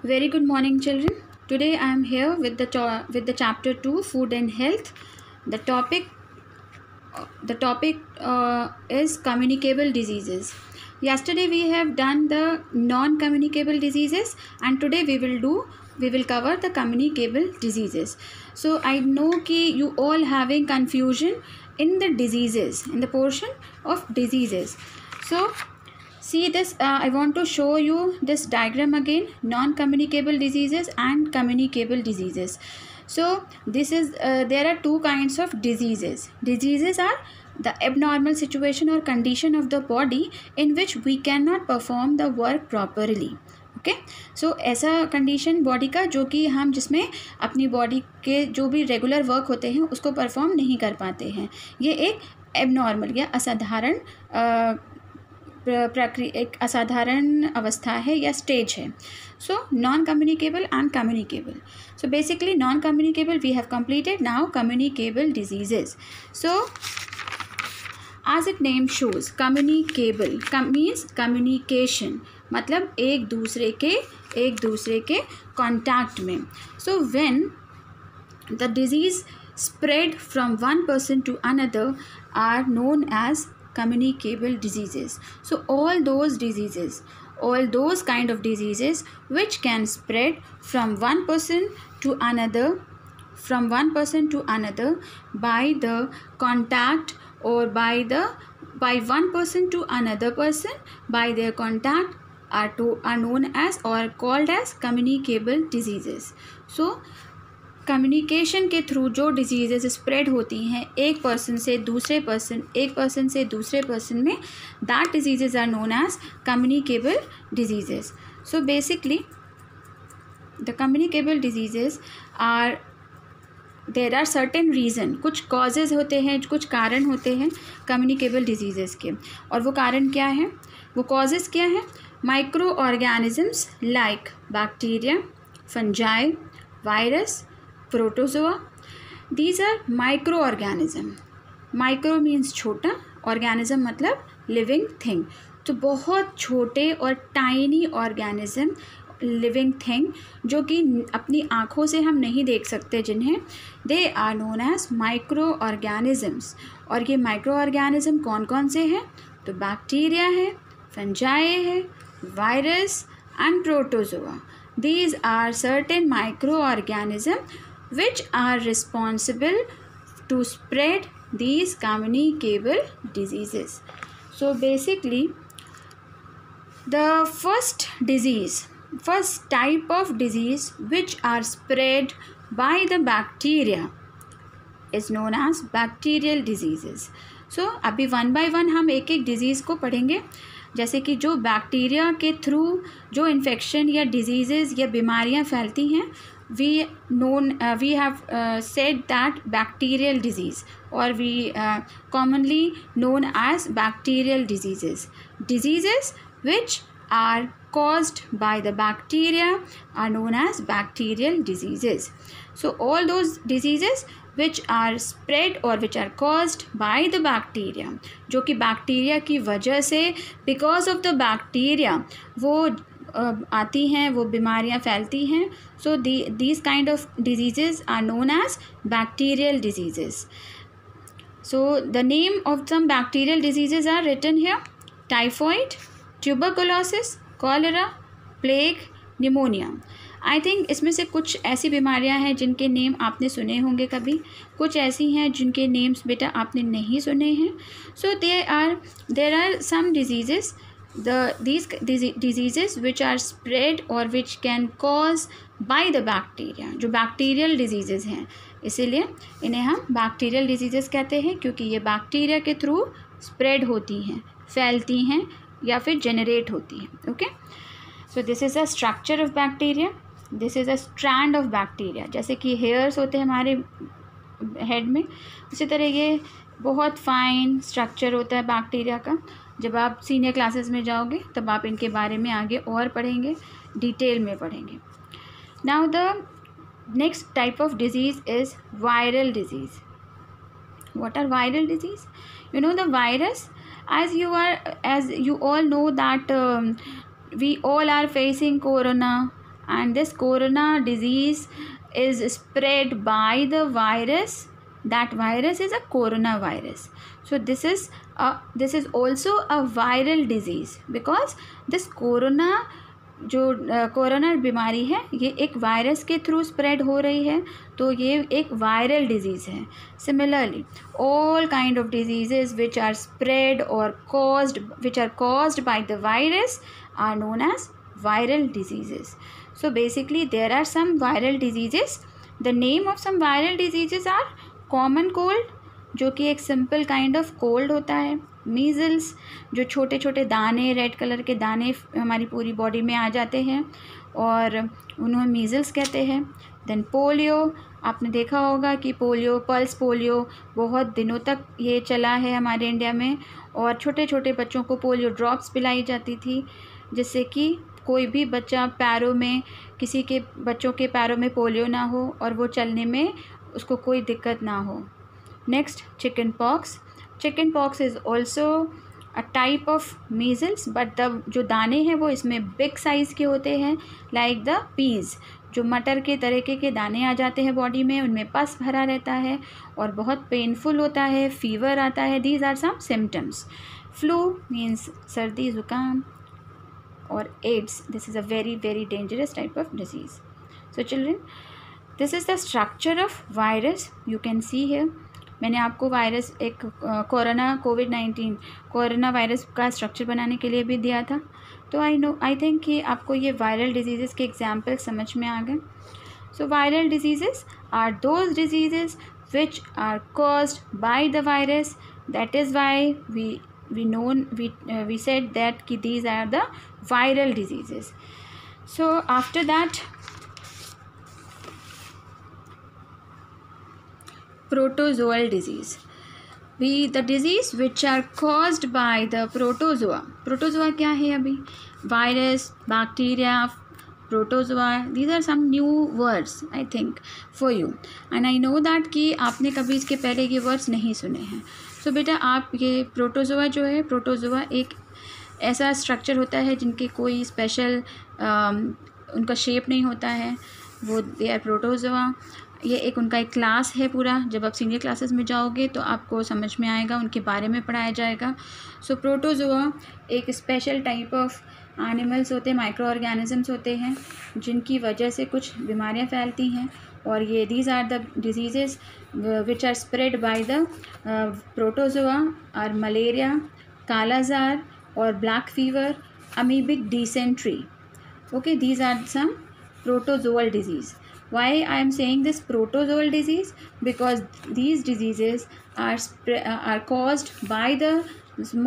Very good morning, children. Today I am here with the chapter 2, Food and Health. The topic is communicable diseases. Yesterday we have done the non-communicable diseases, and today we will cover the communicable diseases. So I know कि you all having confusion in the diseases, in the portion of diseases. So see this, I want to show you this diagram again, non-communicable diseases and communicable diseases. So this is, there are two kinds of diseases. Diseases are the abnormal situation or condition of the body in which we cannot perform the work properly. Okay so ऐसा condition body का जो कि हम जिसमें अपनी body के जो भी रेगुलर वर्क होते हैं उसको परफॉर्म नहीं कर पाते हैं, ये एक एबनॉर्मल या असाधारण एक असाधारण अवस्था है या स्टेज है. So non communicable and communicable. So basically non communicable we have completed. Now communicable diseases. So as it name shows, communicable means communication, मतलब एक दूसरे के कांटेक्ट में. So when the disease spread from one person to another are known as communicable diseases. So all those kind of diseases which can spread from one person to another by the contact or by one person to another person by their contact are known as or called as communicable diseases. So communication के through जो diseases spread होती हैं एक person से दूसरे person में, that diseases are known as communicable diseases. So basically the communicable diseases are, there are certain reason, कुछ causes होते हैं, कुछ कारण होते हैं कम्युनिकेबल डिजीज़ेस के. और वो कारण क्या है, वो कॉजेज़ क्या है? Micro organisms like bacteria, fungi, virus, protozoa. These are micro organism. Micro means छोटा, ऑर्गेनिज्म मतलब लिविंग थिंग. तो बहुत छोटे और टाइनी ऑर्गेनिज्म, लिविंग थिंग जो कि अपनी आँखों से हम नहीं देख सकते जिन्हें, they are known as micro organisms. और ये माइक्रो ऑर्गेनिज्म कौन कौन से हैं? तो बैक्टीरिया है, फंजाई है, virus and protozoa. These are certain microorganisms which are responsible to spread these communicable diseases. So basically the first type of disease which are spread by the bacteria is known as bacterial diseases. So अभी one by one हम एक एक disease को पढ़ेंगे. जैसे कि जो bacteria के थ्रू जो इन्फेक्शन या डिजीज़ेज़ या बीमारियां फैलती हैं, we have said that bacterial disease और we commonly known as bacterial diseases which are caused by the bacteria are known as bacterial diseases. So all those diseases which are spread or which are caused by the bacteria, जो कि bacteria की वजह से, because of the bacteria वो आती हैं, वो बीमारियां फैलती हैं. So these kind of diseases are known as bacterial diseases. So the name of some bacterial diseases are written here: typhoid, tuberculosis, cholera, plague, pneumonia. I think इसमें से कुछ ऐसी बीमारियां हैं जिनके नेम आपने सुने होंगे कभी, कुछ ऐसी हैं जिनके नेम्स बेटा आपने नहीं सुने हैं. So there are some diseases, these diseases which are spread or which can cause by the bacteria, जो बैक्टीरियल डिजीज़ेज़ हैं. इसीलिए इन्हें हम बैक्टीरियल डिजीज़ेज़ कहते हैं, क्योंकि ये बैक्टीरिया के थ्रू स्प्रेड होती हैं, फैलती हैं या फिर जनरेट होती हैं. Okay, so this is a structure of bacteria. This is a strand of bacteria. जैसे कि हेयर्स होते हैं हमारे हेड में, उसी तरह ये बहुत फाइन स्ट्रक्चर होता है बैक्टीरिया का. जब आप सीनियर क्लासेस में जाओगे तब आप इनके बारे में आगे और पढ़ेंगे, डिटेल में पढ़ेंगे. Now the next type of disease is viral disease. What are viral disease? You know the virus, as you all know that we all are facing corona and this corona disease is spread by the virus. That virus is a coronavirus. So this is also a viral disease, because this corona जो corona बीमारी है ये एक virus के through spread हो रही है, तो ये एक वायरल डिजीज़ है. Similarly all kind of diseases which are spread और caused by the virus are known as viral diseases. So basically there are some viral diseases. The name of some viral diseases are common cold, जो कि एक simple kind of cold होता है. Measles, जो छोटे छोटे दाने, रेड कलर के दाने हमारी पूरी बॉडी में आ जाते हैं और उन्हें मीज़ल्स कहते हैं. देन पोलियो, आपने देखा होगा कि पोलियो, पल्स पोलियो बहुत दिनों तक ये चला है हमारे इंडिया में, और छोटे छोटे बच्चों को पोलियो ड्रॉप्स पिलाई जाती थी, जिससे कि कोई भी बच्चा पैरों में, किसी के बच्चों के पैरों में पोलियो ना हो और वो चलने में उसको कोई दिक्कत ना हो. Next, chicken pox. Chicken pox is also a type of measles, but the जो दाने हैं वो इसमें बिग साइज़ के होते हैं, लाइक द पीज़. जो मटर के तरीके के दाने आ जाते हैं बॉडी में, उनमें पस भरा रहता है और बहुत पेनफुल होता है, फीवर आता है. These are some symptoms. Flu means सर्दी ज़ुकाम, और AIDS, this is a very very dangerous type of disease. So children, this is the structure of virus. You can see here, मैंने आपको वायरस एक कोविड-19 कोरोना वायरस का structure बनाने के लिए भी दिया था. तो आई थिंक कि आपको ये वायरल डिजीज़ेस के एग्जाम्पल समझ में आ गए. So viral diseases are those diseases which are caused by the virus. That is why we said that ki these are the viral diseases. So after that, protozoal disease. The disease which are caused by the protozoa. Protozoa क्या है अभी? Virus, bacteria, protozoa. These are some new words I think for you, and I know that कि आपने कभी इसके पहले ये words नहीं सुने हैं. तो बेटा आप ये प्रोटोजोआ जो है, प्रोटोजोआ एक ऐसा स्ट्रक्चर होता है जिनके कोई स्पेशल उनका शेप नहीं होता है, वो दे आर प्रोटोजोआ. ये एक उनका एक क्लास है पूरा. जब आप सीनियर क्लासेस में जाओगे तो आपको समझ में आएगा, उनके बारे में पढ़ाया जाएगा. सो प्रोटोजोआ एक स्पेशल टाइप ऑफ एनिमल्स होते हैं, माइक्रो ऑर्गेनिजम्स होते हैं, जिनकी वजह से कुछ बीमारियां फैलती हैं. और ये these are the diseases which are spread by the protozoa are malaria, कालाजार और black fever, amoebic dysentery. Okay, these are some protozoal disease. Why I am saying this protozoal disease? Because these diseases are caused by the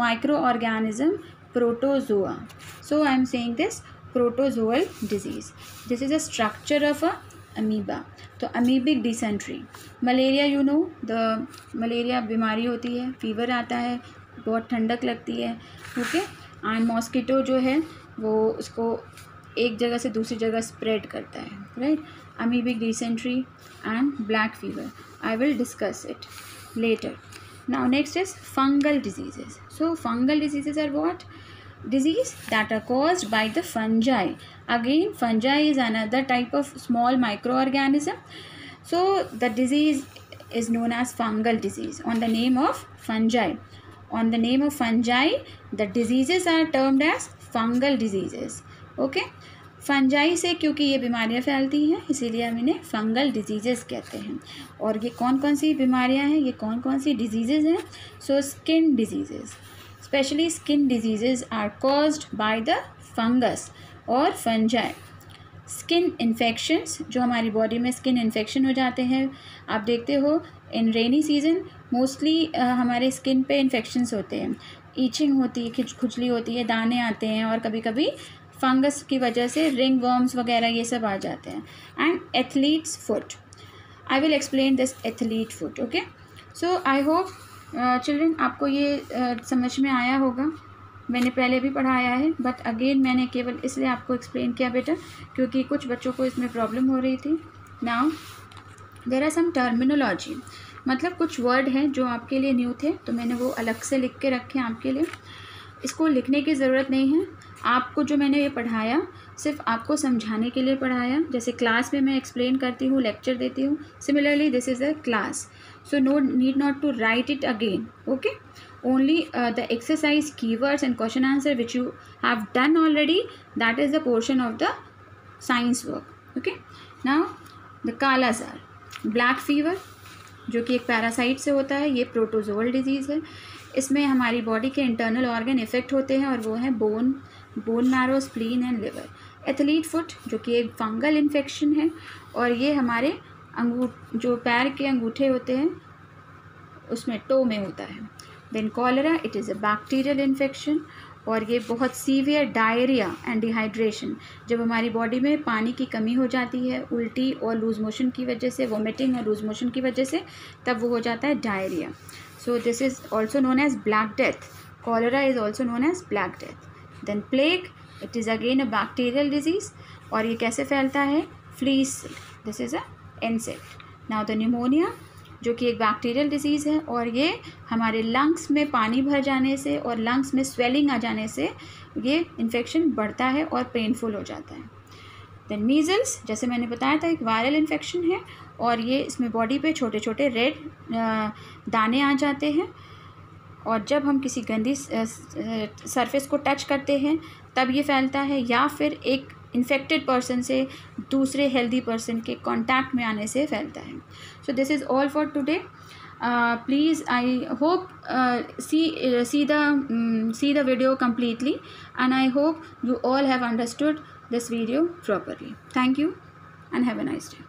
microorganism protozoa. So I am saying this protozoal disease. This is a structure of a amoeba. तो amoebic dysentery. Malaria, you know, the malaria बीमारी होती है, fever आता है, बहुत ठंडक लगती है. ओके, एंड मॉस्किटो जो है वो उसको एक जगह से दूसरी जगह स्प्रेड करता है, right? Amoebic dysentery and black fever. I will discuss it later. Now next is fungal diseases. So fungal diseases are what? Disease that are caused by the fungi. Again, fungi is another type of small microorganism. So the disease is known as fungal disease on the name of fungi. On the name of fungi, the diseases are termed as fungal diseases. Okay? Fungi से क्योंकि ये बीमारियां फैलती हैं, इसीलिए हम इन्हें fungal diseases कहते हैं. और ये कौन कौन सी बीमारियां हैं, ये कौन कौन सी डिजीज़ेज़ हैं? So skin diseases, specially skin diseases are caused by the fungus और फंजाई. स्किन इन्फेक्शंस, जो हमारी बॉडी में स्किन इन्फेक्शन हो जाते हैं, आप देखते हो इन रेनी सीजन मोस्टली हमारे स्किन पे इन्फेक्शंस होते हैं, ईचिंग होती है, खुजली होती है, दाने आते हैं, और कभी कभी फंगस की वजह से रिंग वर्म्स वगैरह ये सब आ जाते हैं. And athletes foot, I will explain this athlete foot. Okay, so I hope children आपको ये समझ में आया होगा. मैंने पहले भी पढ़ाया है, बट अगेन मैंने केवल इसलिए आपको एक्सप्लेन किया बेटा क्योंकि कुछ बच्चों को इसमें प्रॉब्लम हो रही थी. Now there are some terminology, मतलब कुछ वर्ड हैं जो आपके लिए न्यू थे, तो मैंने वो अलग से लिख के रखे हैं आपके लिए. इसको लिखने की ज़रूरत नहीं है, आपको जो मैंने ये पढ़ाया सिर्फ आपको समझाने के लिए पढ़ाया, जैसे क्लास में मैं एक्सप्लेन करती हूँ, लेक्चर देती हूँ, similarly this is a class, so no need not to write it again, okay. Only the exercise, keywords and question answer which you have done already, that is the portion of the science work. Okay, now the काला jar, black fever, जो कि एक parasite से होता है, ये protozoal disease है. इसमें हमारी बॉडी के इंटरनल ऑर्गन इफेक्ट होते हैं और वो हैं bone marrow, spleen and liver. Athlete foot, जो कि एक फंगल इन्फेक्शन है और ये हमारे जो पैर के अंगूठे होते हैं उसमें टो में होता है. Then cholera, it is a bacterial infection और ये बहुत सीवियर डायरिया एंड डिहाइड्रेशन, जब हमारी बॉडी में पानी की कमी हो जाती है, उल्टी और लूज मोशन की वजह से, वोमिटिंग और लूज मोशन की वजह से, तब वो हो जाता है diarrhoea. So this is also known as black death. Cholera is also known as black death. Then plague, it is again a bacterial disease और ये कैसे फैलता है, फ्लीज से. This is a insect. Now the pneumonia, जो कि एक bacterial disease है और ये हमारे लंग्स में पानी भर जाने से और लंग्स में स्वेलिंग आ जाने से ये इन्फेक्शन बढ़ता है और पेनफुल हो जाता है. देन मीज़ल्स, जैसे मैंने बताया था, एक वायरल इन्फेक्शन है और ये इसमें बॉडी पे छोटे छोटे रेड दाने आ जाते हैं और जब हम किसी गंदी सरफेस को टच करते हैं तब ये फैलता है, या फिर एक इन्फेक्टेड पर्सन से दूसरे हेल्दी पर्सन के कांटेक्ट में आने से फैलता है. सो this is all for today. Please I hope see the video completely and I hope you all have understood this video properly. Thank you and have a nice day.